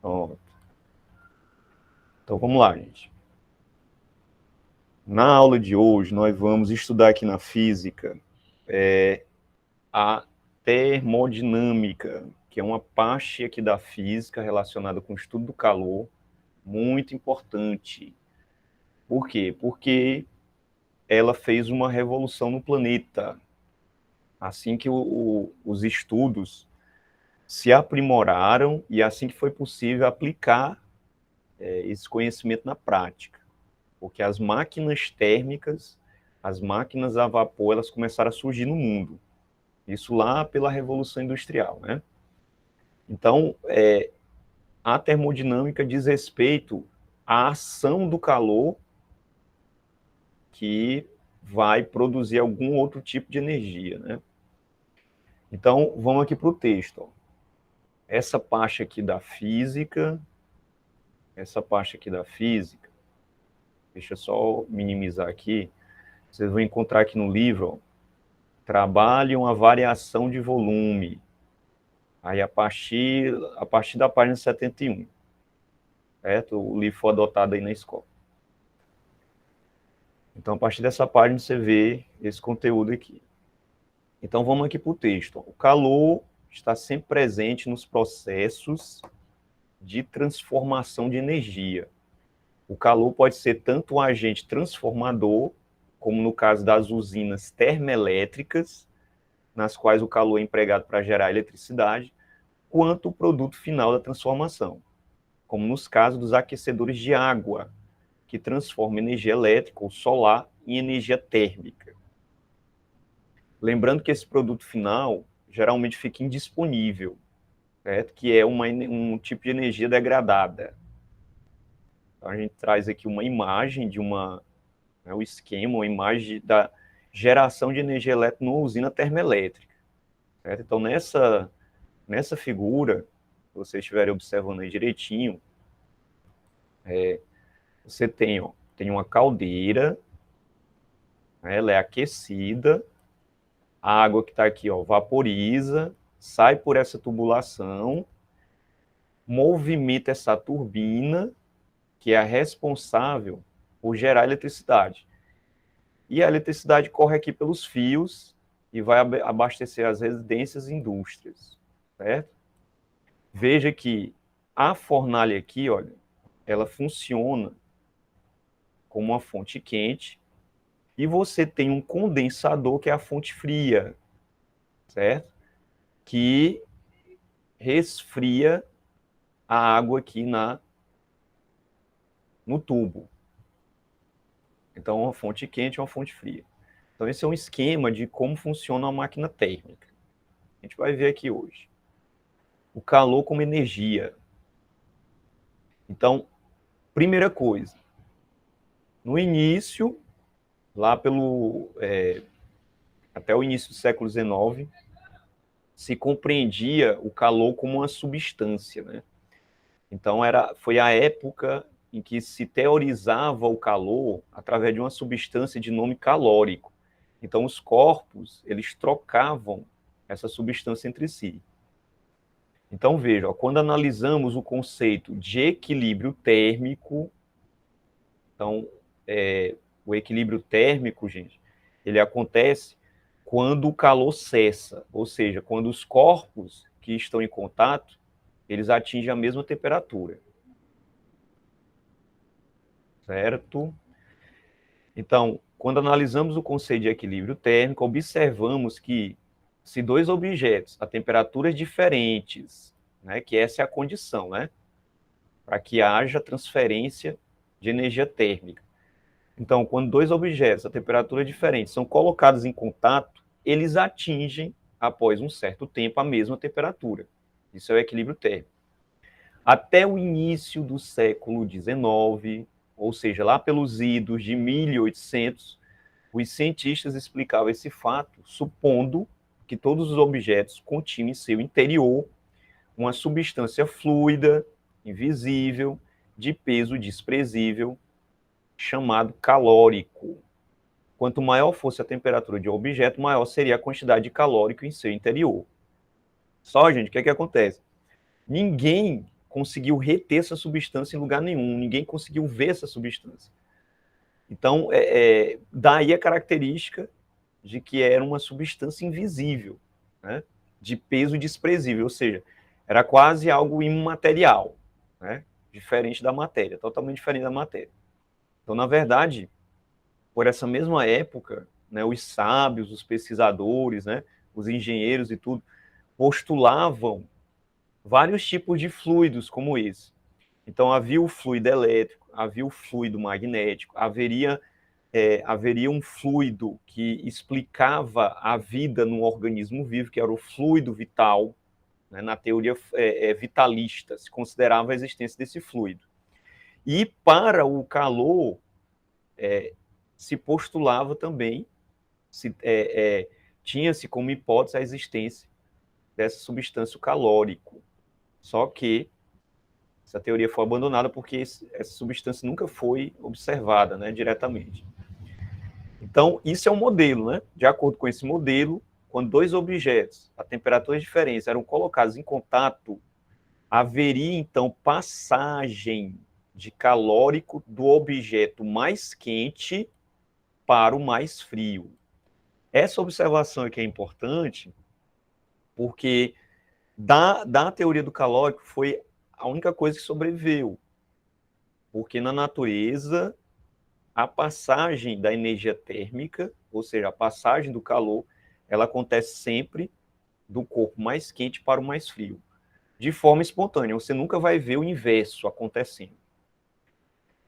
Pronto. Então vamos lá, gente. Na aula de hoje, nós vamos estudar aqui na física a termodinâmica, que é uma parte aqui da física relacionada com o estudo do calor, muito importante. Por quê? Porque ela fez uma revolução no planeta. Assim que os estudos se aprimoraram e assim que foi possível aplicar esse conhecimento na prática. Porque as máquinas térmicas, as máquinas a vapor, elas começaram a surgir no mundo. Isso lá pela Revolução Industrial, né? Então, a termodinâmica diz respeito à ação do calor que vai produzir algum outro tipo de energia, né? Então, vamos aqui para o texto. Ó. Essa parte aqui da física, deixa eu só minimizar aqui, vocês vão encontrar aqui no livro, ó, trabalham a variação de volume. Aí a partir da página 71, certo? O livro foi adotado aí na escola. Então, a partir dessa página, você vê esse conteúdo aqui. Então, vamos aqui para o texto. O calor está sempre presente nos processos de transformação de energia. O calor pode ser tanto um agente transformador, como no caso das usinas termoelétricas, nas quais o calor é empregado para gerar eletricidade, quanto o produto final da transformação, como nos casos dos aquecedores de água, que transformam energia elétrica ou solar em energia térmica. Lembrando que esse produto final geralmente fica indisponível, certo? Que é um tipo de energia degradada. Então, a gente traz aqui uma imagem de o esquema, uma imagem da geração de energia elétrica numa usina termoelétrica. Certo? Então, nessa figura, se vocês estiverem observando aí direitinho, você tem uma caldeira, ela é aquecida, a água que está aqui vaporiza, sai por essa tubulação, movimenta essa turbina, que é a responsável por gerar eletricidade. E a eletricidade corre aqui pelos fios e vai abastecer as residências e indústrias, certo? Veja que a fornalha aqui, olha, ela funciona como uma fonte quente e você tem um condensador que é a fonte fria, certo? Que resfria a água aqui no tubo. Então, uma fonte quente e uma fonte fria. Então, esse é um esquema de como funciona uma máquina térmica. A gente vai ver aqui hoje. O calor como energia. Então, primeira coisa, no início, lá até o início do século XIX, se compreendia o calor como uma substância, né? Então, foi a época em que se teorizava o calor através de uma substância de nome calórico. Então, os corpos, eles trocavam essa substância entre si. Então, veja, quando analisamos o conceito de equilíbrio térmico, então, o equilíbrio térmico, gente, ele acontece quando o calor cessa, ou seja, quando os corpos que estão em contato, eles atingem a mesma temperatura. Certo? Então, quando analisamos o conceito de equilíbrio térmico, observamos que se dois objetos a temperaturas diferentes, né, que essa é a condição, né, para que haja transferência de energia térmica. Então, quando dois objetos a temperatura diferente são colocados em contato, eles atingem, após um certo tempo, a mesma temperatura. Isso é o equilíbrio térmico. Até o início do século XIX, ou seja, lá pelos idos de 1800, os cientistas explicavam esse fato, supondo que todos os objetos continham em seu interior uma substância fluida, invisível, de peso desprezível, chamado calórico. Quanto maior fosse a temperatura de um objeto, maior seria a quantidade de calórico em seu interior. Só, gente, o que é que acontece? Ninguém conseguiu reter essa substância em lugar nenhum, ninguém conseguiu ver essa substância. Então, daí a característica de que era uma substância invisível, né? De peso desprezível, ou seja, era quase algo imaterial, né? Diferente da matéria, totalmente diferente da matéria. Então, na verdade, por essa mesma época, né, os sábios, os pesquisadores, né, os engenheiros e tudo, postulavam vários tipos de fluidos como esse. Então, havia o fluido elétrico, havia o fluido magnético, haveria um fluido que explicava a vida no organismo vivo, que era o fluido vital, né, na teoria vitalista, se considerava a existência desse fluido. E para o calor, se postulava também, tinha-se como hipótese a existência dessa substância, o calórico. Só que essa teoria foi abandonada porque essa substância nunca foi observada, né, diretamente. Então, isso é um modelo, né? De acordo com esse modelo, quando dois objetos a temperaturas diferentes eram colocados em contato, haveria, então, passagem de calórico do objeto mais quente para o mais frio. Essa observação aqui é importante porque da teoria do calórico foi a única coisa que sobreviveu. Porque na natureza, a passagem da energia térmica, ou seja, a passagem do calor, ela acontece sempre do corpo mais quente para o mais frio, de forma espontânea. Você nunca vai ver o inverso acontecendo.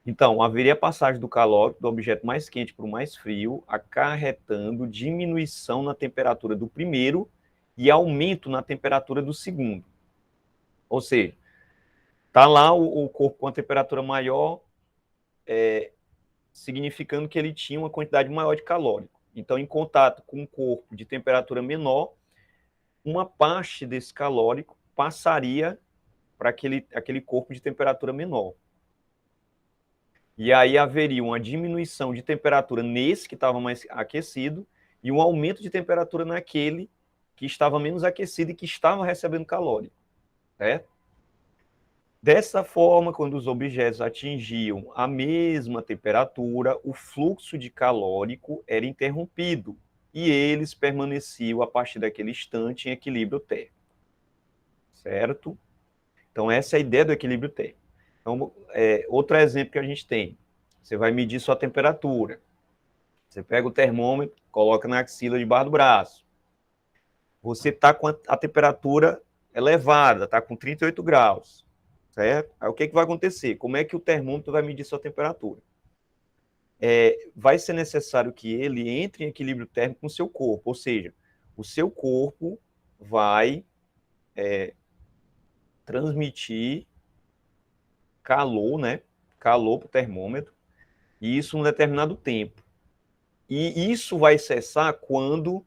Então, haveria passagem do calor do objeto mais quente para o mais frio, acarretando diminuição na temperatura do primeiro e aumento na temperatura do segundo. Ou seja, está lá o corpo com a temperatura maior, significando que ele tinha uma quantidade maior de calórico. Então, em contato com um corpo de temperatura menor, uma parte desse calórico passaria para aquele corpo de temperatura menor. E aí haveria uma diminuição de temperatura nesse que estava mais aquecido e um aumento de temperatura naquele que estava menos aquecido e que estava recebendo calórico, certo? Dessa forma, quando os objetos atingiam a mesma temperatura, o fluxo de calórico era interrompido e eles permaneciam, a partir daquele instante, em equilíbrio térmico. Certo? Então, essa é a ideia do equilíbrio térmico. Então, outro exemplo que a gente tem, você vai medir sua temperatura. Você pega o termômetro, coloca na axila debaixo do braço. Você está com a temperatura elevada, está com 38 graus. Certo? Aí o que vai acontecer? Como é que o termômetro vai medir sua temperatura? Vai ser necessário que ele entre em equilíbrio térmico com o seu corpo, ou seja, o seu corpo vai transmitir calor, né? Calor para o termômetro, e isso em um determinado tempo. E isso vai cessar quando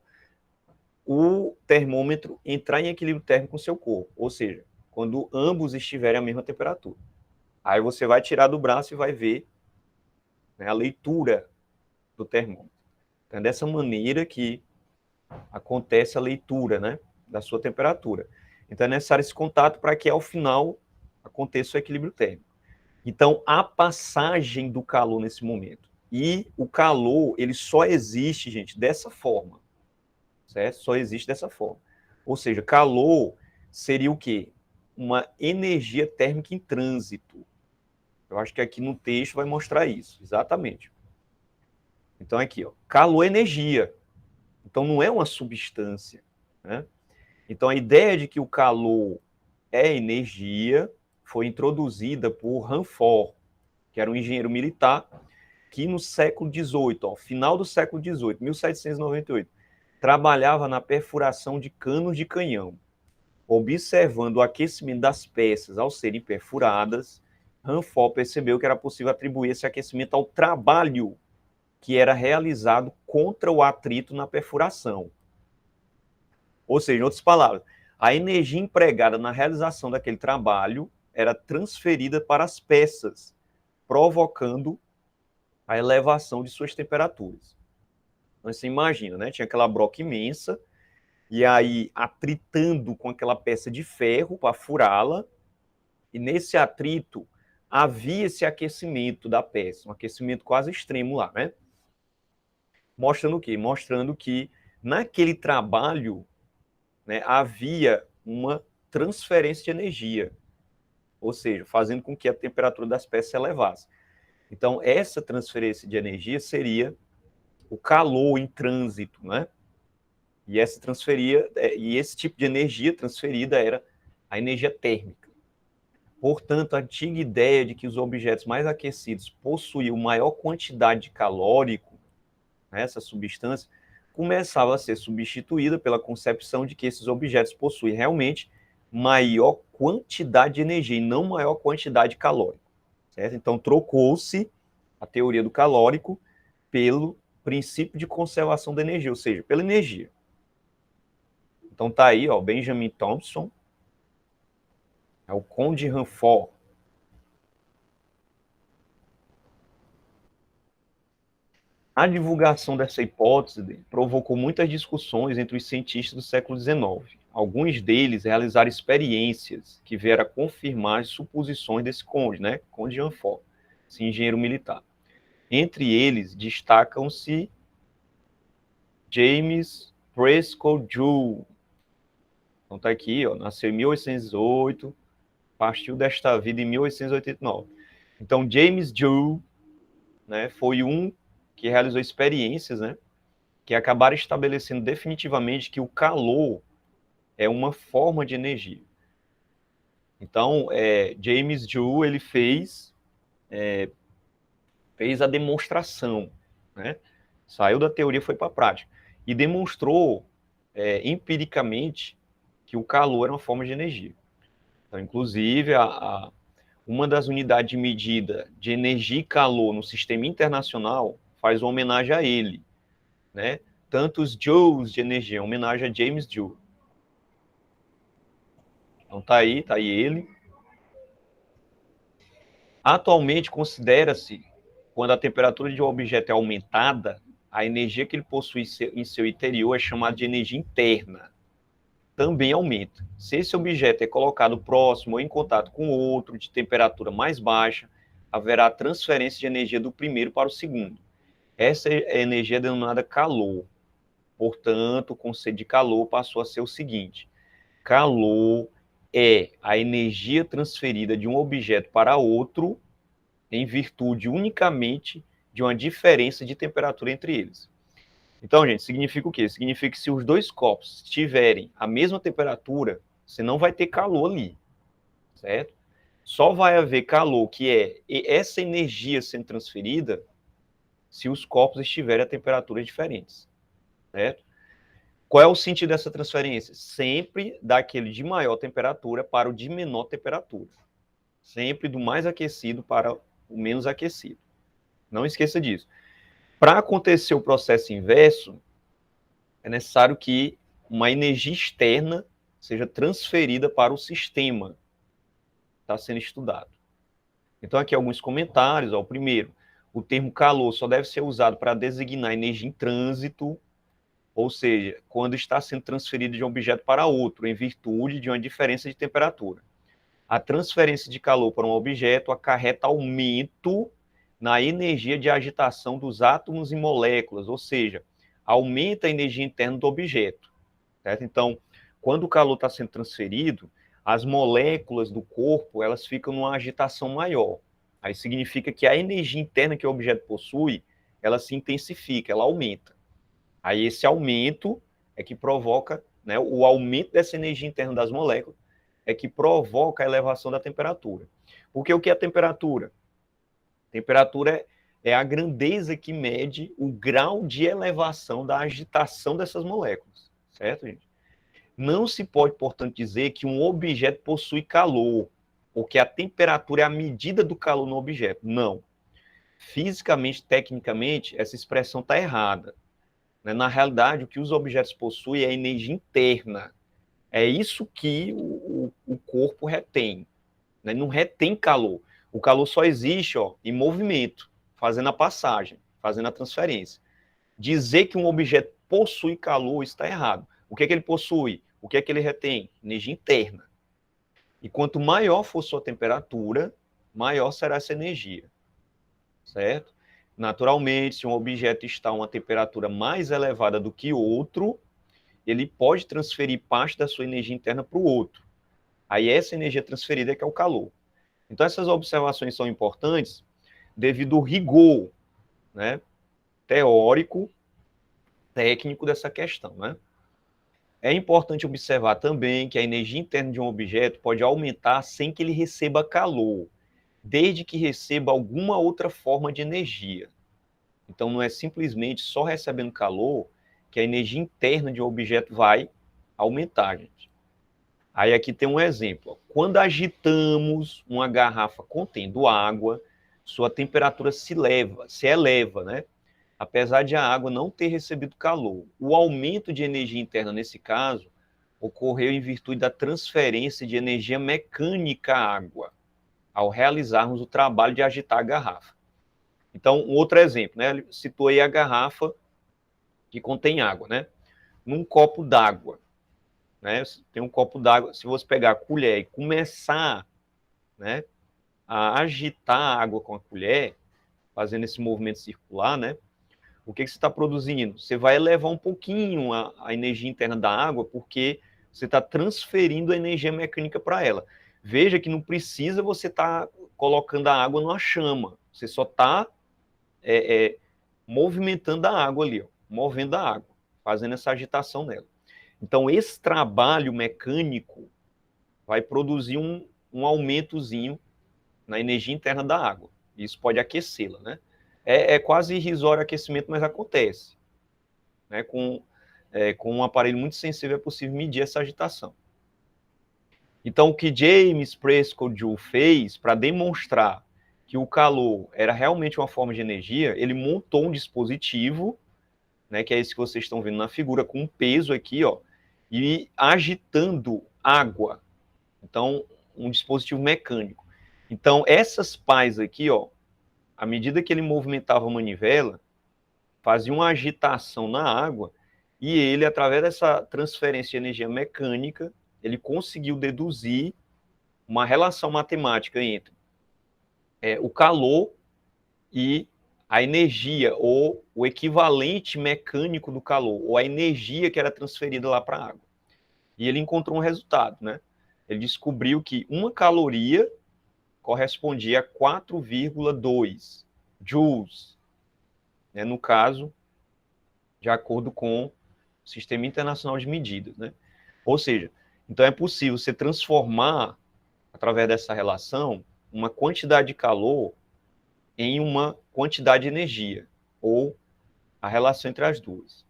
o termômetro entrar em equilíbrio térmico com o seu corpo, ou seja, quando ambos estiverem à mesma temperatura. Aí você vai tirar do braço e vai ver, né, a leitura do termômetro. Então, é dessa maneira que acontece a leitura, né, da sua temperatura. Então, é necessário esse contato para que, ao final, aconteça o equilíbrio térmico. Então, a passagem do calor nesse momento. E o calor, ele só existe, gente, dessa forma. Certo? Só existe dessa forma. Ou seja, calor seria o quê? Uma energia térmica em trânsito. Eu acho que aqui no texto vai mostrar isso, exatamente. Então, aqui, ó, calor é energia. Então, não é uma substância, né? Então, a ideia de que o calor é energia foi introduzida por Ranfort, que era um engenheiro militar, que no século XVIII, ó, final do século XVIII, 1798, trabalhava na perfuração de canos de canhão. Observando o aquecimento das peças ao serem perfuradas, Ranfort percebeu que era possível atribuir esse aquecimento ao trabalho que era realizado contra o atrito na perfuração. Ou seja, em outras palavras, a energia empregada na realização daquele trabalho era transferida para as peças, provocando a elevação de suas temperaturas. Então, você imagina, né? Tinha aquela broca imensa, e aí atritando com aquela peça de ferro para furá-la, E nesse atrito havia esse aquecimento da peça, um aquecimento quase extremo lá, né? Mostrando o quê? Mostrando que naquele trabalho, né, havia uma transferência de energia, ou seja, fazendo com que a temperatura das peças se elevasse. Então, essa transferência de energia seria o calor em trânsito, né? E esse tipo de energia transferida era a energia térmica. Portanto, a antiga ideia de que os objetos mais aquecidos possuíam maior quantidade de calórico, né, essa substância, começava a ser substituída pela concepção de que esses objetos possuem realmente maior quantidade de energia e não maior quantidade de calórico. Certo? Então, trocou-se a teoria do calórico pelo princípio de conservação da energia, ou seja, pela energia. Então, tá aí, ó, Benjamin Thompson, é o Conde Hanford. A divulgação dessa hipótese provocou muitas discussões entre os cientistas do século XIX. Alguns deles realizaram experiências que vieram a confirmar as suposições desse conde, né? Conde Hanford, esse engenheiro militar. Entre eles destacam-se James Prescott Joule. Então tá aqui, ó, nasceu em 1808, partiu desta vida em 1889. Então James Joule, né, foi um que realizou experiências, né, que acabaram estabelecendo definitivamente que o calor é uma forma de energia. Então, James Joule, ele fez a demonstração, né? Saiu da teoria e foi para a prática. E demonstrou empiricamente que o calor era uma forma de energia. Então, inclusive, uma das unidades de medida de energia e calor no sistema internacional faz uma homenagem a ele, né? Tantos joules de energia, homenagem a James Joule. Então tá aí ele. Atualmente considera-se, quando a temperatura de um objeto é aumentada, a energia que ele possui em seu interior é chamada de energia interna. Também aumenta. Se esse objeto é colocado próximo ou em contato com outro de temperatura mais baixa, haverá transferência de energia do primeiro para o segundo. Essa energia é denominada calor. Portanto, o conceito de calor passou a ser o seguinte: calor é a energia transferida de um objeto para outro em virtude unicamente de uma diferença de temperatura entre eles. Então, gente, significa o quê? Significa que se os dois copos tiverem a mesma temperatura, você não vai ter calor ali, certo? Só vai haver calor, que é essa energia sendo transferida, se os copos estiverem a temperaturas diferentes, certo? Qual é o sentido dessa transferência? Sempre daquele de maior temperatura para o de menor temperatura. Sempre do mais aquecido para o menos aquecido. Não esqueça disso. Para acontecer o processo inverso, é necessário que uma energia externa seja transferida para o sistema que está sendo estudado. Então, aqui alguns comentários. Ó, o primeiro, o termo calor só deve ser usado para designar energia em trânsito, ou seja, quando está sendo transferido de um objeto para outro, em virtude de uma diferença de temperatura. A transferência de calor para um objeto acarreta aumento na energia de agitação dos átomos e moléculas, ou seja, aumenta a energia interna do objeto. Certo? Então, quando o calor está sendo transferido, as moléculas do corpo elas ficam numa agitação maior. Aí significa que a energia interna que o objeto possui, ela se intensifica, ela aumenta. Aí esse aumento é que provoca, né, o aumento dessa energia interna das moléculas é que provoca a elevação da temperatura. Porque o que é a temperatura? Temperatura é a grandeza que mede o grau de elevação da agitação dessas moléculas, certo, gente? Não se pode, portanto, dizer que um objeto possui calor, ou que a temperatura é a medida do calor no objeto. Não. Fisicamente, tecnicamente, essa expressão está errada. Na realidade, o que os objetos possuem é energia interna. É isso que o corpo retém. Né? Não retém calor. O calor só existe em movimento, fazendo a passagem, fazendo a transferência. Dizer que um objeto possui calor está errado. O que é que ele possui? O que é que ele retém? Energia interna. E quanto maior for sua temperatura, maior será essa energia, certo? Naturalmente, se um objeto está a uma temperatura mais elevada do que outro, ele pode transferir parte da sua energia interna para o outro. Aí essa energia transferida é que é o calor. Então essas observações são importantes devido ao rigor, né, teórico, técnico dessa questão, né? É importante observar também que a energia interna de um objeto pode aumentar sem que ele receba calor, desde que receba alguma outra forma de energia. Então não é simplesmente só recebendo calor que a energia interna de um objeto vai aumentar, gente. Aí aqui tem um exemplo. Quando agitamos uma garrafa contendo água, sua temperatura se eleva, né? Apesar de a água não ter recebido calor. O aumento de energia interna, nesse caso, ocorreu em virtude da transferência de energia mecânica à água, ao realizarmos o trabalho de agitar a garrafa. Então, um outro exemplo, né? Ele citou aí a garrafa que contém água, né? Num copo d'água, né? Tem um copo d'água, se você pegar a colher e começar, né, a agitar a água com a colher, fazendo esse movimento circular, né? O que você está produzindo? Você vai elevar um pouquinho a energia interna da água, porque você está transferindo a energia mecânica para ela. Veja que não precisa você estar colocando a água numa chama. Você só está movimentando a água ali, ó, movendo a água, fazendo essa agitação nela. Então, esse trabalho mecânico vai produzir um aumentozinho na energia interna da água. Isso pode aquecê-la, né? É quase irrisório aquecimento, mas acontece. Né? Com um aparelho muito sensível é possível medir essa agitação. Então, o que James Prescott Joule fez para demonstrar que o calor era realmente uma forma de energia, ele montou um dispositivo, né, que é esse que vocês estão vendo na figura, com um peso aqui, ó, e agitando água. Então, um dispositivo mecânico. Então, essas pás aqui, ó, à medida que ele movimentava a manivela, fazia uma agitação na água, e ele, através dessa transferência de energia mecânica, ele conseguiu deduzir uma relação matemática entre o calor e a energia, ou o equivalente mecânico do calor, ou a energia que era transferida lá para a água. E ele encontrou um resultado, né? Ele descobriu que uma caloria correspondia a 4,2 joules, né? No caso, de acordo com o Sistema Internacional de Medidas, né? Ou seja, então é possível você transformar, através dessa relação, uma quantidade de calor em uma quantidade de energia, ou a relação entre as duas.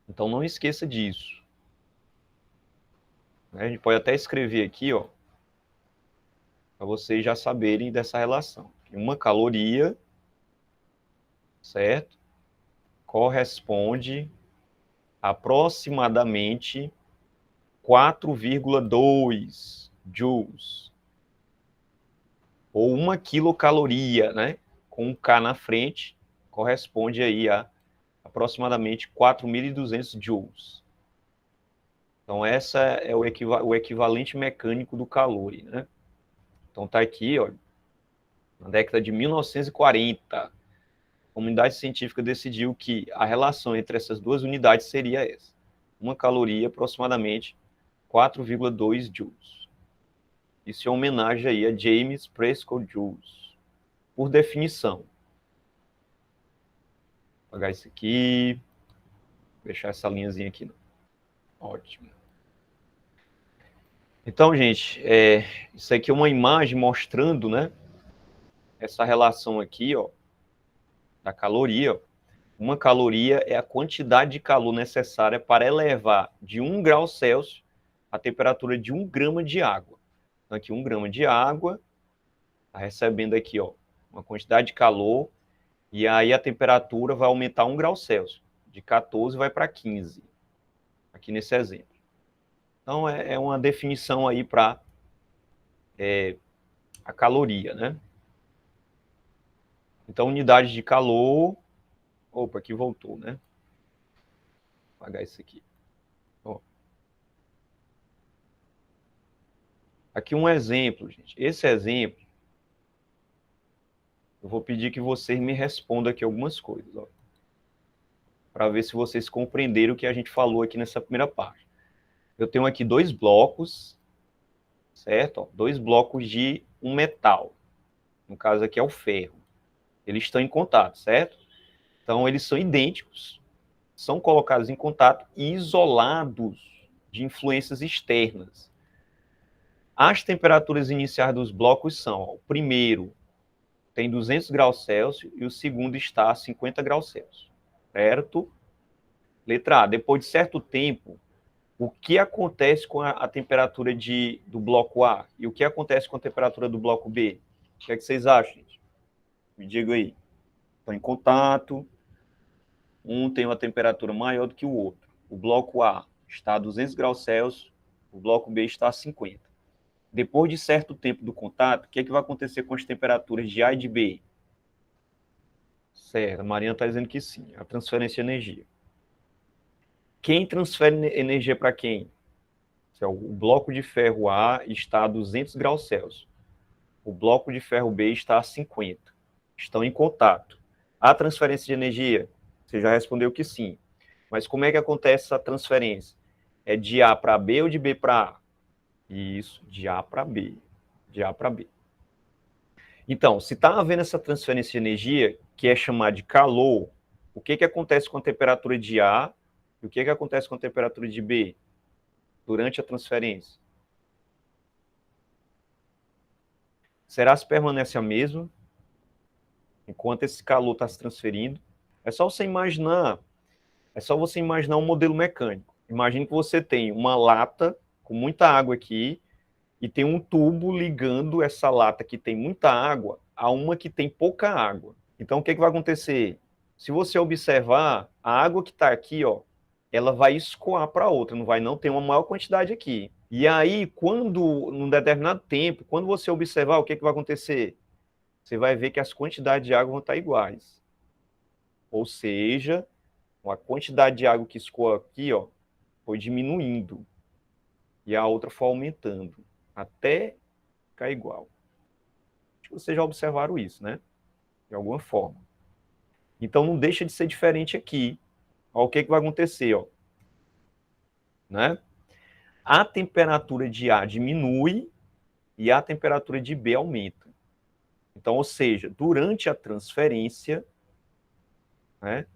Então não esqueça disso. A gente pode até escrever aqui, ó, para vocês já saberem dessa relação. Uma caloria, certo? Corresponde aproximadamente 4,2 joules, ou 1 quilocaloria, né? Com um K na frente, corresponde aí a aproximadamente 4.200 joules. Então, essa é o equivalente mecânico do calor, né? Então, tá aqui, ó, na década de 1940, a comunidade científica decidiu que a relação entre essas duas unidades seria essa. 1 caloria, aproximadamente 4,2 joules. Isso é uma homenagem aí a James Prescott Joule, por definição. Vou apagar isso aqui, deixar essa linhazinha aqui. Não. Ótimo. Então, gente, isso aqui é uma imagem mostrando, né, essa relação aqui, ó, da caloria. Ó. Uma caloria é a quantidade de calor necessária para elevar de 1 grau Celsius a temperatura de 1 grama de água. Então, aqui 1 grama de água, está recebendo aqui, ó, uma quantidade de calor, e aí a temperatura vai aumentar 1 grau Celsius. De 14 vai para 15, aqui nesse exemplo. Então, é uma definição aí para a caloria, né? Então, unidade de calor... Opa, aqui voltou, né? Vou apagar isso aqui. Ó. Aqui um exemplo, gente. Esse exemplo, eu vou pedir que vocês me respondam aqui algumas coisas, ó, para ver se vocês compreenderam o que a gente falou aqui nessa primeira parte. Eu tenho aqui dois blocos, certo? Ó, dois blocos de um metal. No caso aqui é o ferro. Eles estão em contato, certo? Então, eles são idênticos, são colocados em contato e isolados de influências externas. As temperaturas iniciais dos blocos são, ó, o primeiro tem 200 graus Celsius e o segundo está a 50 graus Celsius, certo? Letra A, depois de certo tempo, o que acontece com a temperatura do bloco A e o que acontece com a temperatura do bloco B? O que é que vocês acham, gente? Me diga aí. Estão em contato, um tem uma temperatura maior do que o outro. O bloco A está a 200 graus Celsius, o bloco B está a 50. Depois de certo tempo do contato, o que é que vai acontecer com as temperaturas de A e de B? Certo, a Mariana está dizendo que sim, a transferência de energia. Quem transfere energia para quem? O bloco de ferro A está a 200 graus Celsius. O bloco de ferro B está a 50. Estão em contato. A transferência de energia? Você já respondeu que sim. Mas como é que acontece essa transferência? É de A para B ou de B para A? Isso, de A para B. De A para B. Então, se está havendo essa transferência de energia, que é chamada de calor, o que acontece com a temperatura de A e o que acontece com a temperatura de B durante a transferência? Será que permanece a mesma enquanto esse calor está se transferindo? É só você imaginar um modelo mecânico. Imagine que você tem uma lata com muita água aqui e tem um tubo ligando essa lata que tem muita água a uma que tem pouca água. Então, o que vai acontecer? Se você observar, a água que está aqui, ó, ela vai escoar para outra, não ter uma maior quantidade aqui. E aí, num determinado tempo, quando você observar, o que vai acontecer? Você vai ver que as quantidades de água vão estar iguais. Ou seja, a quantidade de água que escoa aqui, ó, foi diminuindo. E a outra foi aumentando, até ficar igual. Acho que vocês já observaram isso, né? De alguma forma. Então, não deixa de ser diferente aqui. Ó, o que vai acontecer, ó? Né? A temperatura de A diminui e a temperatura de B aumenta. Então, ou seja, durante a transferência, né?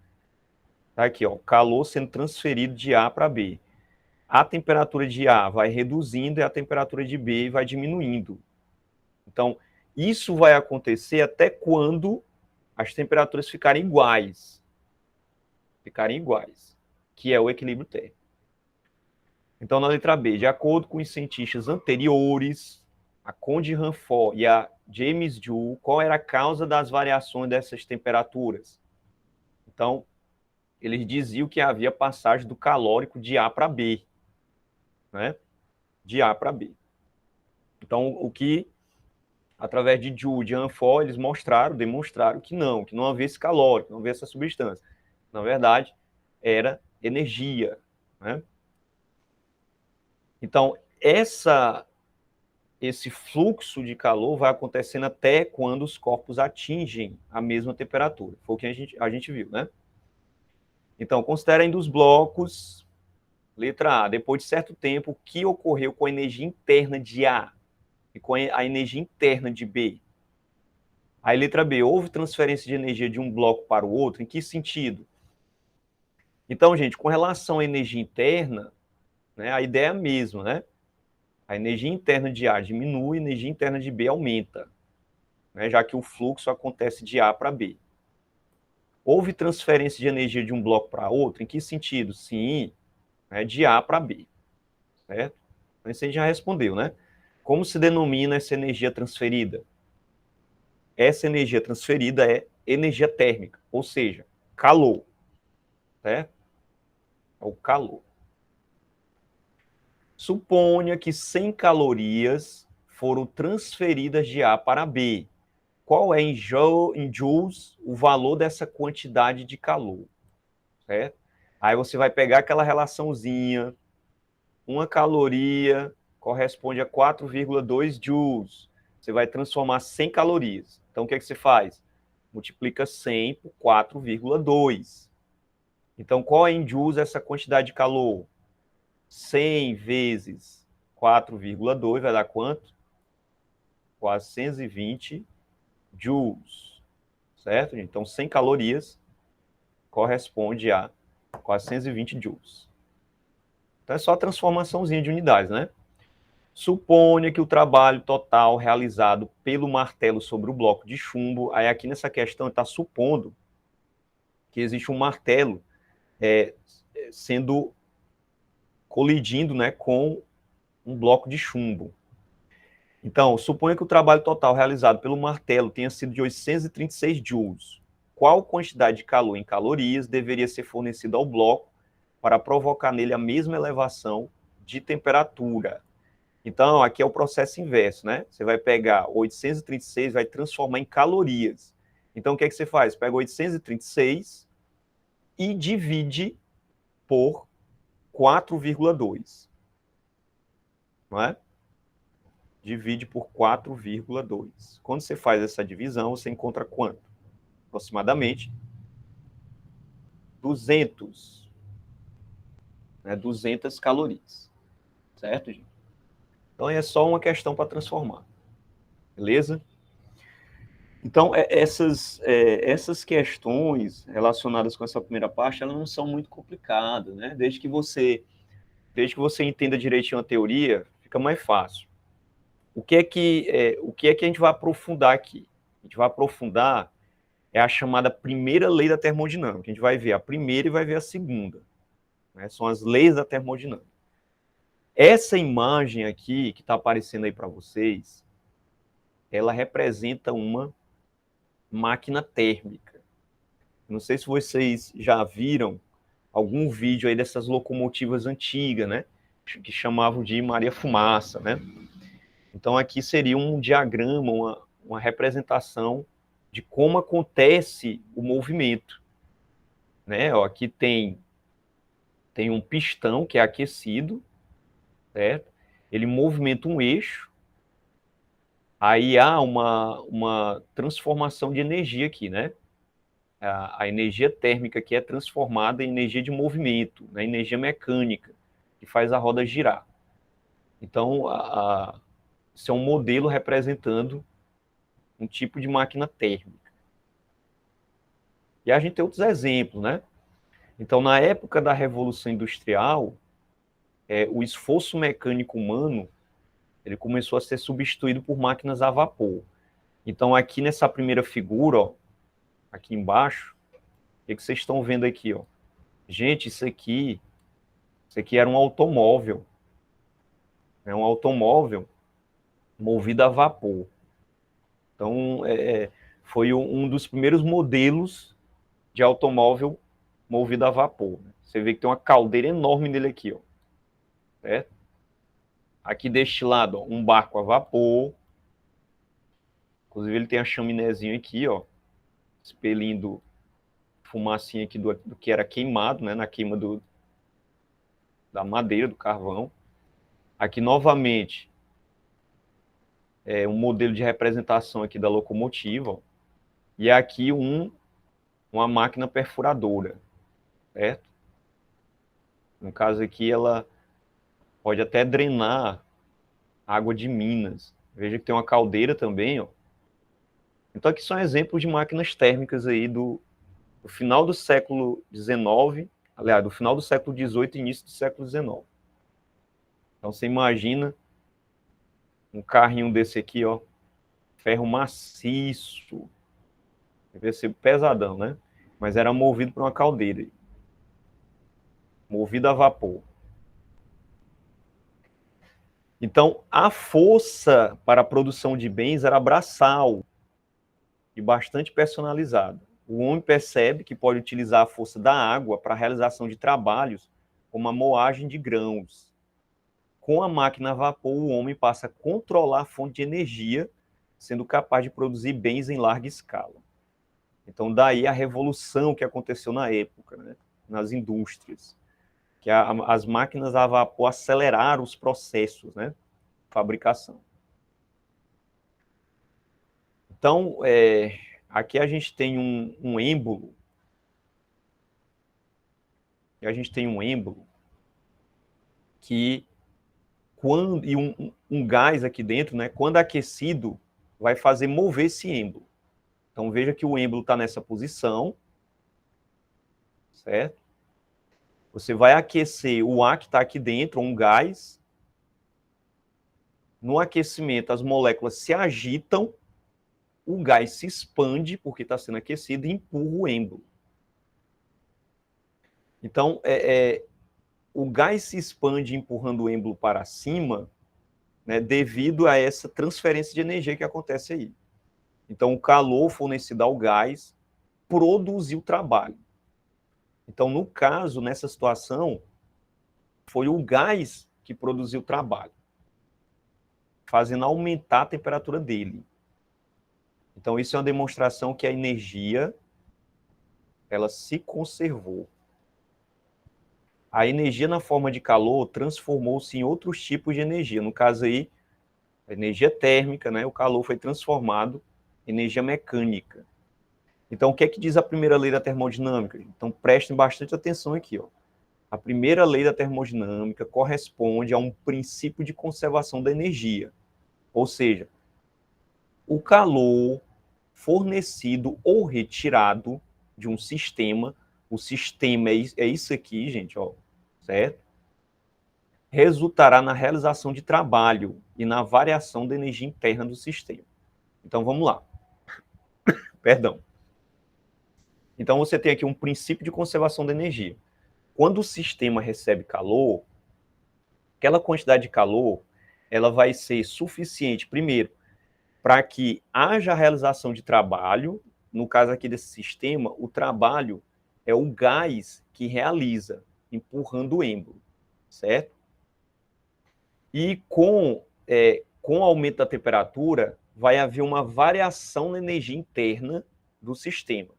Tá aqui, ó, calor sendo transferido de A para B. A temperatura de A vai reduzindo e a temperatura de B vai diminuindo. Então, isso vai acontecer até quando as temperaturas ficarem iguais. Que é o equilíbrio térmico. Então, na letra B, de acordo com os cientistas anteriores, a Conde Ranford e a James Joule, qual era a causa das variações dessas temperaturas? Então, eles diziam que havia passagem do calórico de A para B, né? De A para B. Então, o que, através de Joule e de Ranford, eles demonstraram que não havia esse calórico, não havia essa substância. Na verdade, era energia, né? Então, esse fluxo de calor vai acontecendo até quando os corpos atingem a mesma temperatura. Foi o que a gente viu, né? Então, considerem dos blocos, letra A, depois de certo tempo, o que ocorreu com a energia interna de A e com a energia interna de B? Aí, letra B, houve transferência de energia de um bloco para o outro? Em que sentido? Então, gente, com relação à energia interna, né, a ideia é a mesma, né? A energia interna de A diminui, a energia interna de B aumenta, né, já que o fluxo acontece de A para B. Houve transferência de energia de um bloco para outro? Em que sentido? Sim, né, de A para B. Certo? Então, isso a gente já respondeu, né? Como se denomina essa energia transferida? Essa energia transferida é energia térmica, ou seja, calor. Certo? É o calor. Suponha que 100 calorias foram transferidas de A para B. Qual é em joules o valor dessa quantidade de calor? Certo? Aí você vai pegar aquela relaçãozinha, uma caloria corresponde a 4,2 joules. Você vai transformar 100 calorias. Então, o que é que você faz? Multiplica 100 por 4,2. Então, qual é em joules essa quantidade de calor? 100 vezes 4,2 vai dar quanto? 420 joules. Certo? Então, 100 calorias corresponde a 420 joules. Então, é só a transformaçãozinha de unidades, né? Suponha que o trabalho total realizado pelo martelo sobre o bloco de chumbo, aí aqui nessa questão está supondo que existe um martelo sendo colidindo, né, com um bloco de chumbo. Então, suponha que o trabalho total realizado pelo martelo tenha sido de 836 joules. Qual quantidade de calor em calorias deveria ser fornecida ao bloco para provocar nele a mesma elevação de temperatura? Então, aqui é o processo inverso, né? Você vai pegar 836, vai transformar em calorias. Então, o que é que você faz? Pega 836 e divide por 4,2. Não é? Divide por 4,2. Quando você faz essa divisão, você encontra quanto? Aproximadamente 200. Né? 200 calorias. Certo, gente? Então, é só uma questão para transformar. Beleza? Então, essas questões relacionadas com essa primeira parte, elas não são muito complicadas, né? Desde que você entenda direitinho a teoria, fica mais fácil. O que é que a gente vai aprofundar aqui? A gente vai aprofundar a chamada primeira lei da termodinâmica. A gente vai ver a primeira e vai ver a segunda. Né? São as leis da termodinâmica. Essa imagem aqui, que está aparecendo aí para vocês, ela representa uma máquina térmica. Não sei se vocês já viram algum vídeo aí dessas locomotivas antigas, né? Que chamavam de Maria Fumaça, né? Então aqui seria um diagrama, uma representação de como acontece o movimento, né? Ó, aqui tem um pistão que é aquecido, certo? Ele movimenta um eixo, aí há uma transformação de energia aqui, né? A energia térmica que é transformada em energia de movimento, né? Energia mecânica, que faz a roda girar. Então, isso é um modelo representando um tipo de máquina térmica. E a gente tem outros exemplos, né? Então, na época da Revolução Industrial, o esforço mecânico humano ele começou a ser substituído por máquinas a vapor. Então, aqui nessa primeira figura, ó, aqui embaixo, o que vocês estão vendo aqui? Ó? Gente, isso aqui era um automóvel. É um automóvel movido a vapor. Então, foi um dos primeiros modelos de automóvel movido a vapor. Você vê que tem uma caldeira enorme nele aqui, ó. Certo? Aqui deste lado, ó, um barco a vapor. Inclusive, ele tem a chaminézinha aqui, ó, expelindo fumacinha aqui do que era queimado, né, na queima da madeira, do carvão. Aqui, novamente, um modelo de representação aqui da locomotiva. Ó, e aqui uma máquina perfuradora, certo? No caso aqui, ela pode até drenar água de minas. Veja que tem uma caldeira também, ó. Então aqui são exemplos de máquinas térmicas aí do final do século XIX, aliás, do final do século XVIII e início do século XIX. Então você imagina um carrinho desse aqui, ó, ferro maciço, deve ser pesadão, né? Mas era movido por uma caldeira, movido a vapor. Então, a força para a produção de bens era braçal e bastante personalizada. O homem percebe que pode utilizar a força da água para a realização de trabalhos como a moagem de grãos. Com a máquina a vapor, o homem passa a controlar a fonte de energia, sendo capaz de produzir bens em larga escala. Então, daí a revolução que aconteceu na época, né, nas indústrias, que as máquinas a vapor aceleraram os processos, né? fabricação. Então, aqui a gente tem um êmbolo. E a gente tem um êmbolo que, e um gás aqui dentro, né, quando aquecido, vai fazer mover esse êmbolo. Então, veja que o êmbolo está nessa posição, certo? Você vai aquecer o ar que está aqui dentro, um gás. No aquecimento, as moléculas se agitam, o gás se expande, porque está sendo aquecido, e empurra o êmbolo. Então, o gás se expande empurrando o êmbolo para cima, né, devido a essa transferência de energia que acontece aí. Então, o calor fornecido ao gás produziu trabalho. Então, no caso, nessa situação, foi o gás que produziu trabalho, fazendo aumentar a temperatura dele. Então, isso é uma demonstração que a energia, ela se conservou. A energia na forma de calor transformou-se em outros tipos de energia. No caso aí, a energia térmica, né? O calor foi transformado em energia mecânica. Então, o que é que diz a primeira lei da termodinâmica? Então, prestem bastante atenção aqui, ó. A primeira lei da termodinâmica corresponde a um princípio de conservação da energia. Ou seja, o calor fornecido ou retirado de um sistema, o sistema é isso aqui, gente, ó, certo? Resultará na realização de trabalho e na variação da energia interna do sistema. Então, vamos lá. Perdão. Então, você tem aqui um princípio de conservação da energia. Quando o sistema recebe calor, aquela quantidade de calor, ela vai ser suficiente, primeiro, para que haja a realização de trabalho. No caso aqui desse sistema, o trabalho é o gás que realiza, empurrando o êmbolo, certo? E com o aumento da temperatura, vai haver uma variação na energia interna do sistema.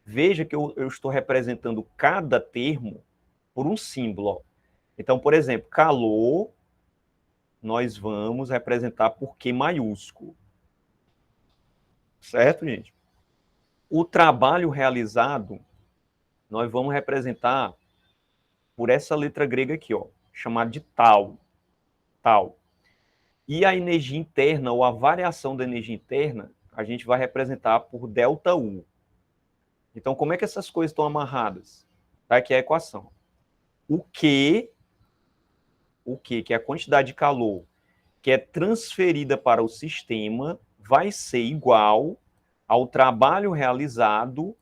Veja que eu estou representando cada termo por um símbolo. Ó. Então, por exemplo, calor, nós vamos representar por Q maiúsculo. Certo, gente? O trabalho realizado, nós vamos representar por essa letra grega aqui, ó, chamada de tau. Tau. E a energia interna, ou a variação da energia interna, a gente vai representar por ΔU. Então, como é que essas coisas estão amarradas? Tá aqui a equação. O Q, que é a quantidade de calor que é transferida para o sistema, vai ser igual ao trabalho realizado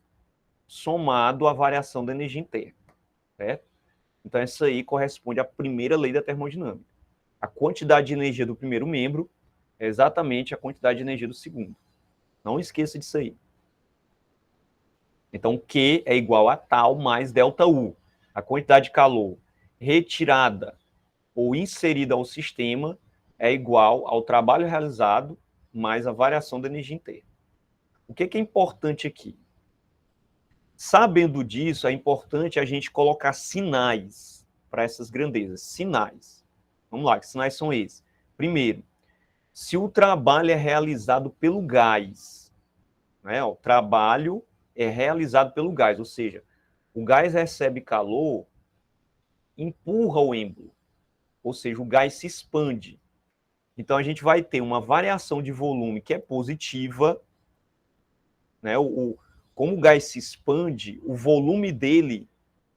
somado à variação da energia interna. Certo? Então, essa aí corresponde à primeira lei da termodinâmica. A quantidade de energia do primeiro membro é exatamente a quantidade de energia do segundo. Não esqueça disso aí. Então, Q é igual a tal mais ΔU. A quantidade de calor retirada ou inserida ao sistema é igual ao trabalho realizado mais a variação da energia interna. O que é importante aqui? Sabendo disso, é importante a gente colocar sinais para essas grandezas. Sinais. Vamos lá, que sinais são esses? Primeiro, se o trabalho é realizado pelo gás, né? O trabalho é realizado pelo gás, ou seja, o gás recebe calor, empurra o êmbolo, ou seja, o gás se expande. Então, a gente vai ter uma variação de volume que é positiva, né? Como o gás se expande, o volume dele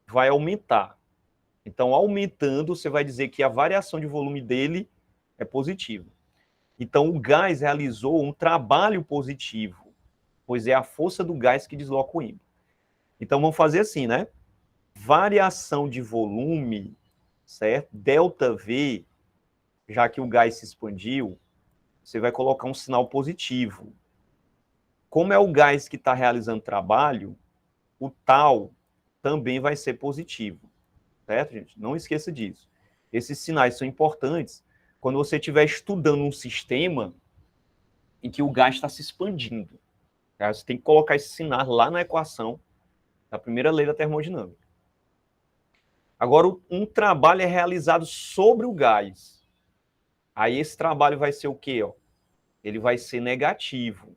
vai aumentar. Então, aumentando, você vai dizer que a variação de volume dele é positiva. Então, o gás realizou um trabalho positivo, pois é a força do gás que desloca o ímã. Então, vamos fazer assim, né? Variação de volume, certo? ΔV, já que o gás se expandiu, você vai colocar um sinal positivo. Como é o gás que está realizando trabalho, o tal também vai ser positivo. Certo, gente? Não esqueça disso. Esses sinais são importantes quando você estiver estudando um sistema em que o gás está se expandindo. Tá? Você tem que colocar esse sinal lá na equação da primeira lei da termodinâmica. Agora, um trabalho é realizado sobre o gás. Aí esse trabalho vai ser o quê? Ó? Ele vai ser negativo.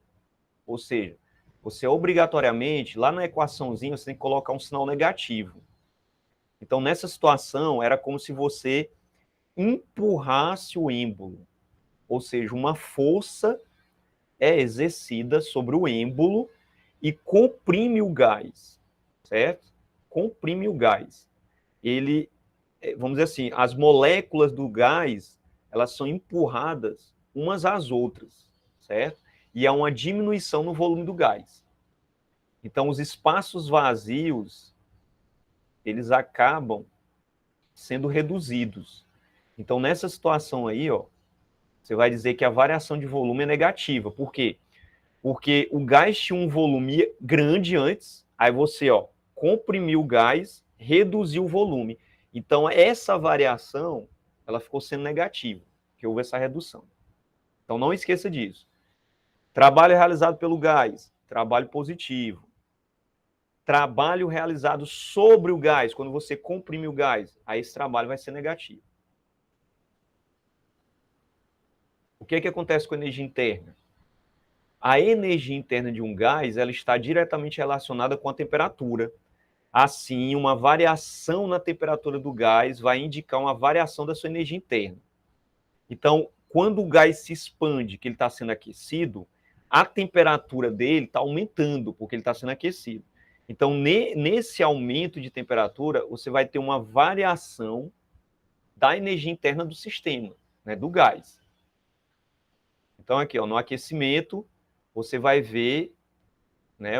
Ou seja, você obrigatoriamente, lá na equaçãozinha, você tem que colocar um sinal negativo. Então, nessa situação, era como se você empurrasse o êmbolo. Ou seja, uma força é exercida sobre o êmbolo e comprime o gás, certo? Comprime o gás. Ele, vamos dizer assim, as moléculas do gás, elas são empurradas umas às outras, certo? E há uma diminuição no volume do gás. Então, os espaços vazios, eles acabam sendo reduzidos. Então, nessa situação aí, ó, você vai dizer que a variação de volume é negativa. Por quê? Porque o gás tinha um volume grande antes, aí você, ó, comprimiu o gás, reduziu o volume. Então, essa variação, ela ficou sendo negativa, que houve essa redução. Então, não esqueça disso. Trabalho realizado pelo gás, trabalho positivo. Trabalho realizado sobre o gás, quando você comprime o gás, aí esse trabalho vai ser negativo. O que acontece com a energia interna? A energia interna de um gás, ela está diretamente relacionada com a temperatura. Assim, uma variação na temperatura do gás vai indicar uma variação da sua energia interna. Então, quando o gás se expande, que ele está sendo aquecido, a temperatura dele está aumentando, porque ele está sendo aquecido. Então, nesse aumento de temperatura, você vai ter uma variação da energia interna do sistema, né, do gás. Então, aqui, ó, no aquecimento, você vai ver, né,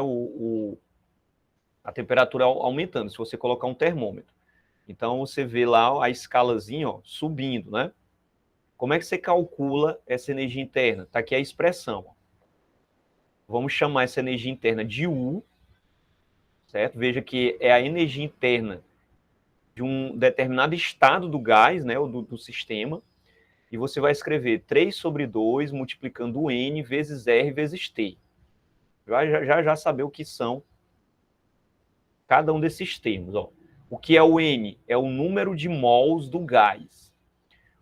a temperatura aumentando, se você colocar um termômetro. Então, você vê lá a escalazinha, ó, subindo, né? Como é que você calcula essa energia interna? Está aqui a expressão. Vamos chamar essa energia interna de U, certo? Veja que é a energia interna de um determinado estado do gás, né, ou do sistema, e você vai escrever 3 sobre 2 multiplicando o N vezes R vezes T. Já saber o que são cada um desses termos. Ó. O que é o N? É o número de mols do gás.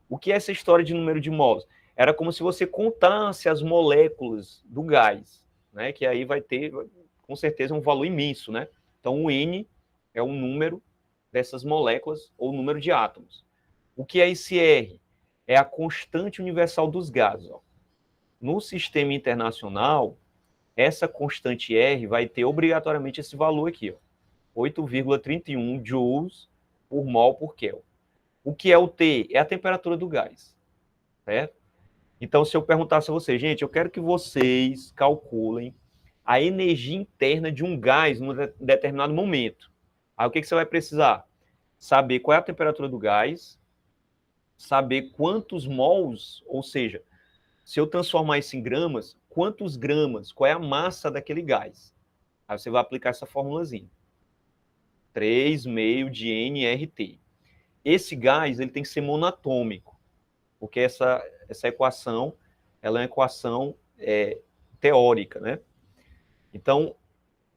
O que é essa história de número de mols? Era como se você contasse as moléculas do gás, né? Que aí vai ter, com certeza, um valor imenso, né? Então, o N é o número dessas moléculas ou o número de átomos. O que é esse R? É a constante universal dos gases. Ó. No sistema internacional, essa constante R vai ter obrigatoriamente esse valor aqui, ó. 8,31 joules por mol por Kelvin. O que é o T? É a temperatura do gás, certo? Então, se eu perguntasse a vocês, gente, eu quero que vocês calculem a energia interna de um gás num determinado momento. Aí o que você vai precisar? Saber qual é a temperatura do gás, saber quantos mols, ou seja, se eu transformar isso em gramas, quantos gramas, qual é a massa daquele gás. Aí você vai aplicar essa formulazinha. 3,5 de nRT. Esse gás ele tem que ser monatômico, porque essa equação ela é uma equação teórica, né? Então,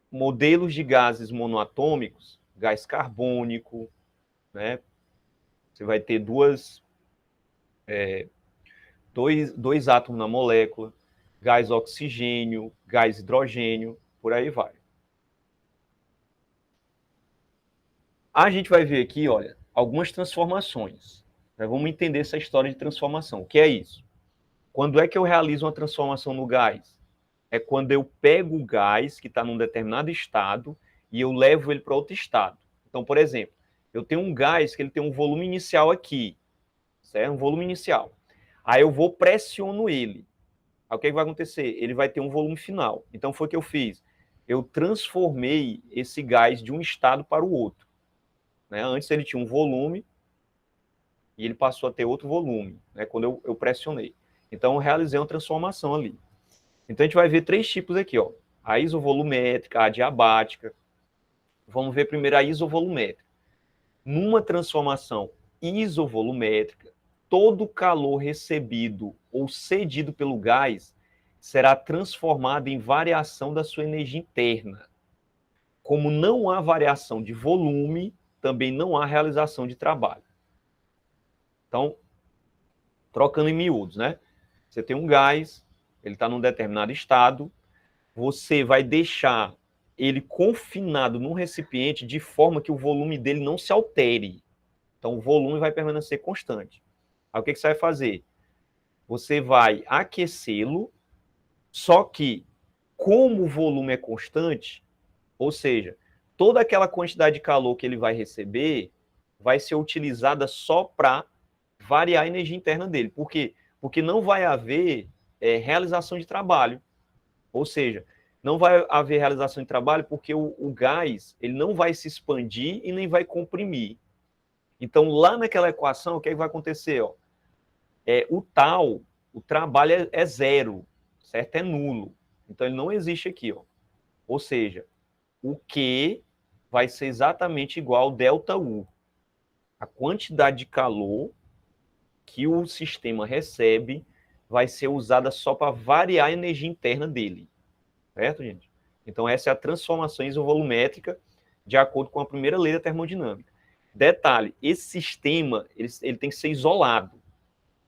modelos de gases monoatômicos, gás carbônico, né? Você vai ter dois átomos na molécula, gás oxigênio, gás hidrogênio, por aí vai. A gente vai ver aqui, olha, algumas transformações. Vamos entender essa história de transformação. O que é isso? Quando é que eu realizo uma transformação no gás? É quando eu pego o gás que está num determinado estado e eu levo ele para outro estado. Então, por exemplo, eu tenho um gás que ele tem um volume inicial aqui, certo? Um volume inicial. Aí eu vou pressiono ele. Aí o que vai acontecer? Ele vai ter um volume final. Então foi o que eu fiz. Eu transformei esse gás de um estado para o outro. Né? Antes ele tinha um volume e ele passou a ter outro volume, né? Quando eu pressionei. Então eu realizei uma transformação ali. Então a gente vai ver 3 tipos aqui, ó. A isovolumétrica, a adiabática. Vamos ver primeiro a isovolumétrica. Numa transformação isovolumétrica, todo o calor recebido ou cedido pelo gás será transformado em variação da sua energia interna. Como não há variação de volume, também não há realização de trabalho. Então, Trocando em miúdos, né? Você tem um gás, ele está num determinado estado, você vai deixar ele confinado num recipiente de forma que o volume dele não se altere. Então, o volume vai permanecer constante. Aí, o que você vai fazer? Você vai aquecê-lo, só que, como o volume é constante, ou seja, toda aquela quantidade de calor que ele vai receber vai ser utilizada só para variar a energia interna dele. Por quê? Porque não vai haver realização de trabalho. Ou seja, não vai haver realização de trabalho porque o gás ele não vai se expandir e nem vai comprimir. Então, lá naquela equação, o que, é que vai acontecer? Ó? O trabalho é zero, certo? É nulo. Então, ele não existe aqui. Ó. Ou seja, o Q vai ser exatamente igual ao ΔU. A quantidade de calor que o sistema recebe vai ser usada só para variar a energia interna dele. Certo, gente? Então, essa é a transformação isovolumétrica de acordo com a primeira lei da termodinâmica. Detalhe, esse sistema ele tem que ser isolado.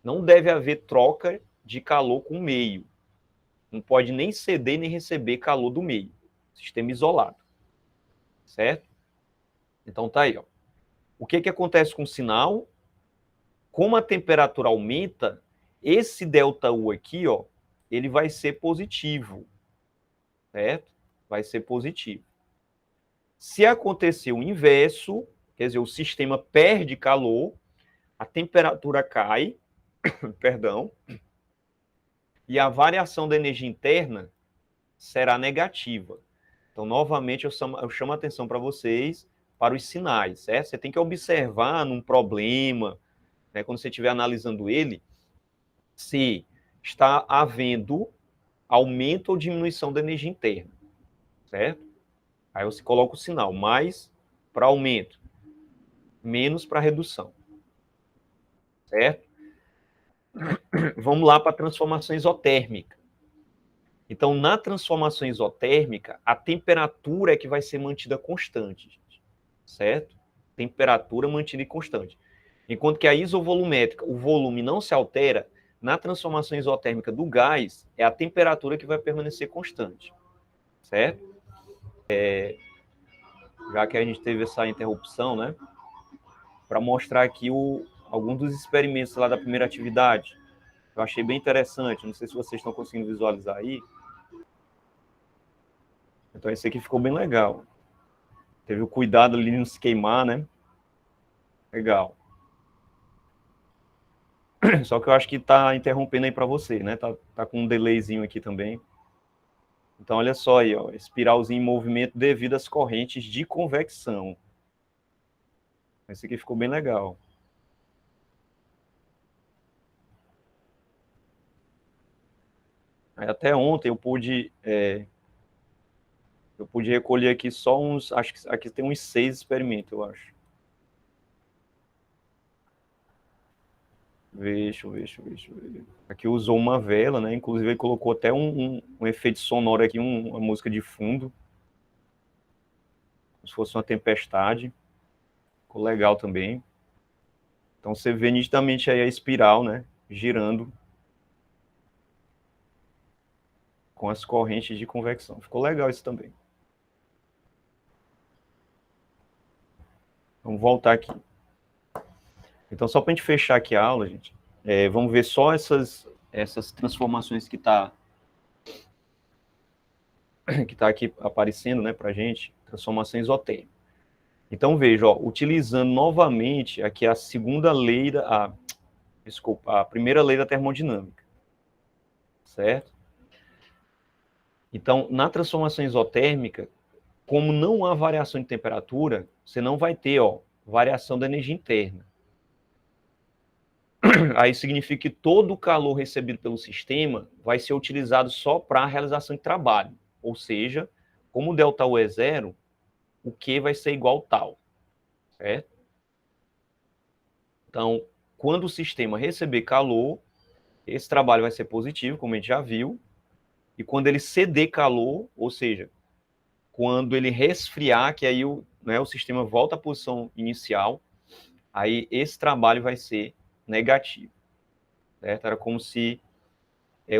Não deve haver troca de calor com o meio. Não pode nem ceder nem receber calor do meio. Sistema isolado. Certo? Então, tá aí. Ó. O que acontece com o sinal? Como a temperatura aumenta, esse ΔU aqui, ó, ele vai ser positivo. Certo? Vai ser positivo. Se acontecer o inverso, quer dizer, o sistema perde calor, a temperatura cai, perdão, e a variação da energia interna será negativa. Então, novamente, eu chamo a atenção para vocês para os sinais, certo? Você tem que observar num problema, né, quando você estiver analisando ele, se está havendo aumento ou diminuição da energia interna, certo? Aí você coloca o sinal mais para aumento, menos para redução, certo? Vamos lá para a transformação isotérmica. Então, na transformação isotérmica, a temperatura é que vai ser mantida constante, certo? Temperatura mantida constante. Enquanto que a isovolumétrica, o volume não se altera, na transformação isotérmica do gás, é a temperatura que vai permanecer constante, certo? Já que a gente teve essa interrupção, né? Para mostrar aqui alguns dos experimentos lá da primeira atividade. Eu achei bem interessante, não sei se vocês estão conseguindo visualizar aí. Então, esse aqui ficou bem legal. Teve o cuidado ali de não se queimar, né? Legal. Só que eu acho que tá interrompendo aí para você, né? Tá com um delayzinho aqui também. Então, olha só aí, ó. Espiralzinho em movimento devido às correntes de convecção. Esse aqui ficou bem legal. Aí, até ontem eu pude recolher aqui só uns, acho que aqui tem uns 6 experimentos, eu acho. Deixa eu ver. Aqui usou uma vela, né? Inclusive ele colocou até um efeito sonoro aqui, uma música de fundo. Como se fosse uma tempestade. Ficou legal também. Então você vê nitidamente aí a espiral, né? Girando com as correntes de convecção. Ficou legal isso também. Vamos voltar aqui. Então, só para a gente fechar aqui a aula, gente, vamos ver só essas transformações que tá aqui aparecendo, né, para a gente, transformação isotérmica. Então, veja, ó, utilizando novamente aqui a segunda lei a primeira lei da termodinâmica, certo? Então, na transformação isotérmica, como não há variação de temperatura, você não vai ter, ó, variação da energia interna. Aí significa que todo o calor recebido pelo sistema vai ser utilizado só para a realização de trabalho. Ou seja, como o ΔU é zero, o Q vai ser igual tal. Certo? Então, quando o sistema receber calor, esse trabalho vai ser positivo, como a gente já viu. E quando ele ceder calor, ou seja, quando ele resfriar, que aí o sistema volta à posição inicial, aí esse trabalho vai ser negativo. certo? Era como se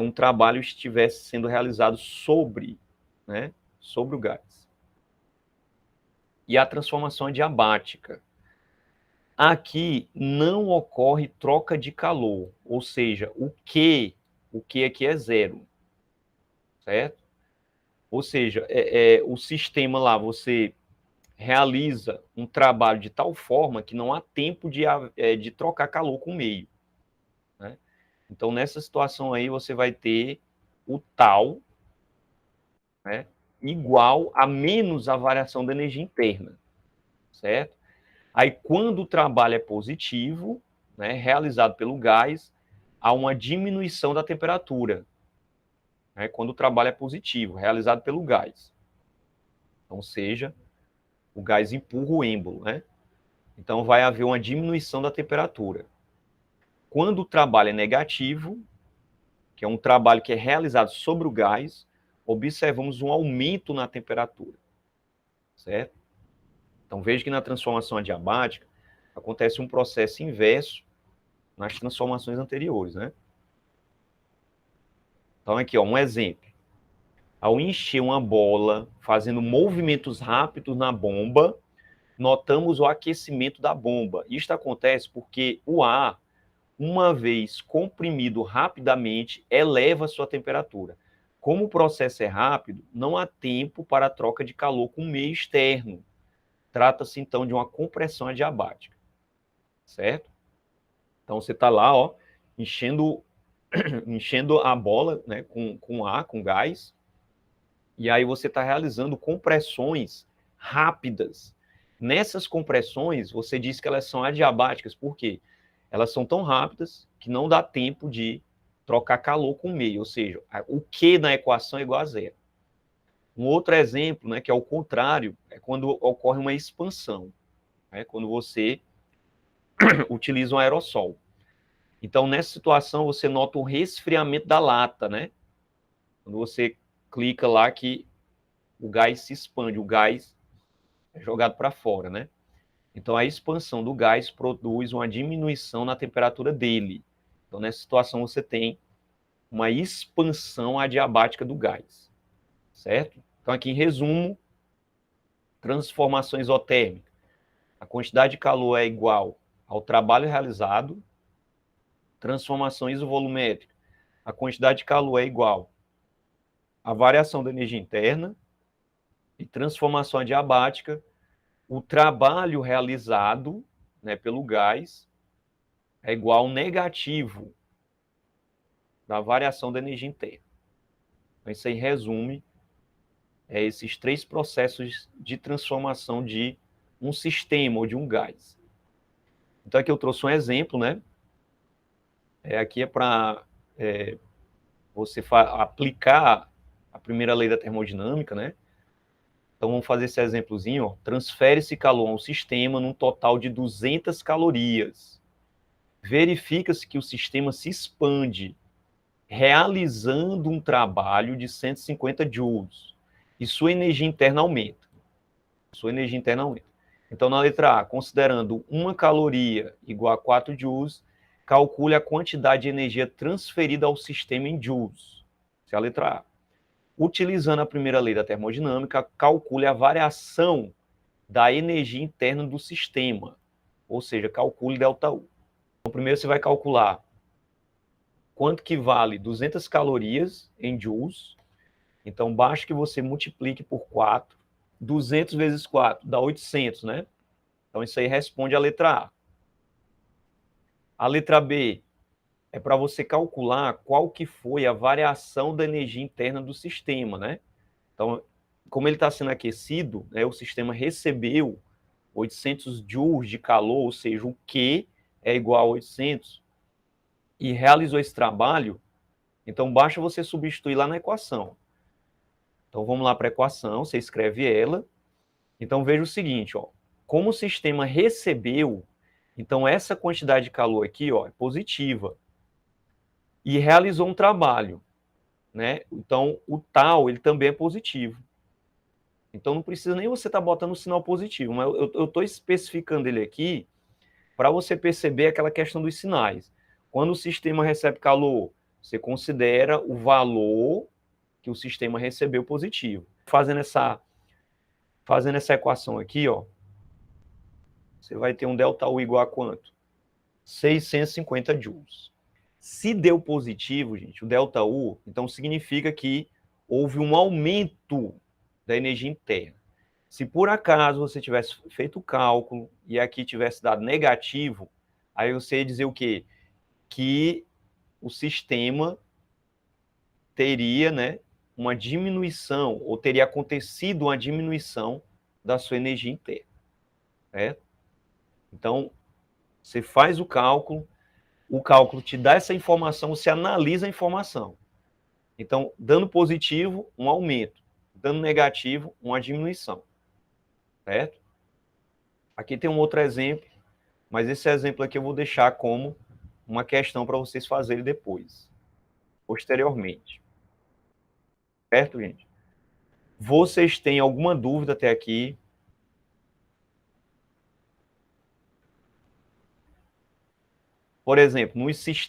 um trabalho estivesse sendo realizado sobre, né, sobre o gás. E a transformação adiabática. Aqui não ocorre troca de calor, ou seja, o Q aqui é zero, certo? Ou seja, o sistema lá, você realiza um trabalho de tal forma que não há tempo de trocar calor com o meio, né? Então, nessa situação aí, você vai ter o tal, né, igual a menos a variação da energia interna, certo? Aí, quando o trabalho é positivo, né, realizado pelo gás, há uma diminuição da temperatura, né, quando o trabalho é positivo, realizado pelo gás. Ou seja, o gás empurra o êmbolo, né? Então, vai haver uma diminuição da temperatura. Quando o trabalho é negativo, que é um trabalho que é realizado sobre o gás, observamos um aumento na temperatura, certo? Então, veja que na transformação adiabática acontece um processo inverso nas transformações anteriores, né? Então, aqui, ó, um exemplo. Ao encher uma bola, fazendo movimentos rápidos na bomba, notamos o aquecimento da bomba. Isto acontece porque o ar, uma vez comprimido rapidamente, eleva sua temperatura. Como o processo é rápido, não há tempo para a troca de calor com o meio externo. Trata-se, então, de uma compressão adiabática, certo? Então, você está lá, ó, enchendo a bola, né, com ar, com gás, e aí você está realizando compressões rápidas. Nessas compressões, você diz que elas são adiabáticas, por quê? Elas são tão rápidas que não dá tempo de trocar calor com o meio, ou seja, o Q na equação é igual a zero. Um outro exemplo, né, que é o contrário, é quando ocorre uma expansão, né, quando você utiliza um aerossol. Então, nessa situação, você nota o resfriamento da lata, né? Quando você clica lá que o gás se expande, o gás é jogado para fora, né? Então, a expansão do gás produz uma diminuição na temperatura dele. Então, nessa situação, você tem uma expansão adiabática do gás, certo? Então, aqui em resumo, transformação isotérmica. A quantidade de calor é igual ao trabalho realizado. Transformação isovolumétrica. A quantidade de calor é igual à variação da energia interna. E transformação adiabática, o trabalho realizado, né, pelo gás é igual ao negativo da variação da energia interna. Então, isso aí resume esses três processos de transformação de um sistema ou de um gás. Então, aqui eu trouxe um exemplo, né? Aqui é para você aplicar a primeira lei da termodinâmica, né? Então, vamos fazer esse exemplozinho. Transfere-se calor a um sistema num total de 200 calorias. Verifica-se que o sistema se expande, realizando um trabalho de 150 joules. E sua energia interna aumenta. Então, na letra A, considerando 1 caloria igual a 4 joules, calcule a quantidade de energia transferida ao sistema em joules. Essa é a letra A. Utilizando a primeira lei da termodinâmica, calcule a variação da energia interna do sistema, ou seja, calcule ΔU. Então, primeiro você vai calcular quanto que vale 200 calorias em joules. Então, basta que você multiplique por 4. 200 vezes 4 dá 800, né? Então, isso aí responde a letra A. A letra B é para você calcular qual que foi a variação da energia interna do sistema, né? Então, como ele está sendo aquecido, né, o sistema recebeu 800 joules de calor, ou seja, o Q é igual a 800, e realizou esse trabalho, então basta você substituir lá na equação. Então, vamos lá para a equação, você escreve ela. Então, veja o seguinte, ó, como o sistema recebeu, então essa quantidade de calor aqui, ó, é positiva, e realizou um trabalho, né? Então, o tal, ele também é positivo. Então, não precisa nem você estar botando o sinal positivo, mas eu estou especificando ele aqui para você perceber aquela questão dos sinais. Quando o sistema recebe calor, você considera o valor que o sistema recebeu positivo. Fazendo essa equação aqui, ó, você vai ter um ΔU igual a quanto? 650 joules. Se deu positivo, gente, o ΔU, então significa que houve um aumento da energia interna. Se por acaso você tivesse feito o cálculo e aqui tivesse dado negativo, aí você ia dizer o quê? Que o sistema teria, né, uma diminuição, ou teria acontecido uma diminuição da sua energia interna. Certo? Então, você faz o cálculo te dá essa informação, você analisa a informação. Então, dando positivo, um aumento. Dando negativo, uma diminuição. Certo? Aqui tem um outro exemplo, mas esse exemplo aqui eu vou deixar como uma questão para vocês fazerem depois, posteriormente. Certo, gente? Vocês têm alguma dúvida até aqui? Por exemplo,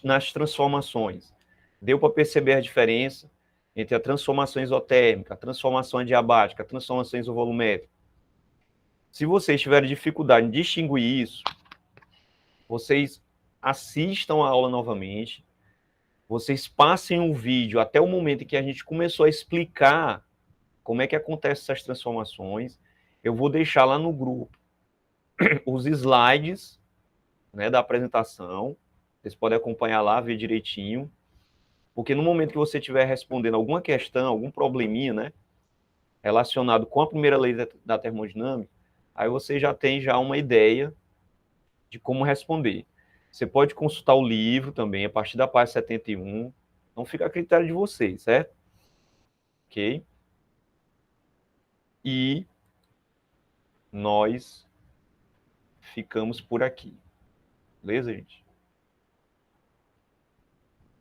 nas transformações, deu para perceber a diferença entre a transformação isotérmica, a transformação adiabática, a transformação isovolumétrica. Se vocês tiverem dificuldade em distinguir isso, vocês assistam a aula novamente, vocês passem o vídeo até o momento em que a gente começou a explicar como é que acontecem essas transformações. Eu vou deixar lá no grupo os slides, né, da apresentação. Vocês podem acompanhar lá, ver direitinho. Porque no momento que você estiver respondendo alguma questão, algum probleminha, né, relacionado com a primeira lei da termodinâmica, aí você já tem uma ideia de como responder. Você pode consultar o livro também, a partir da página 71. Então fica a critério de vocês, certo? Ok? E nós ficamos por aqui. Beleza, gente?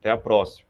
Até a próxima.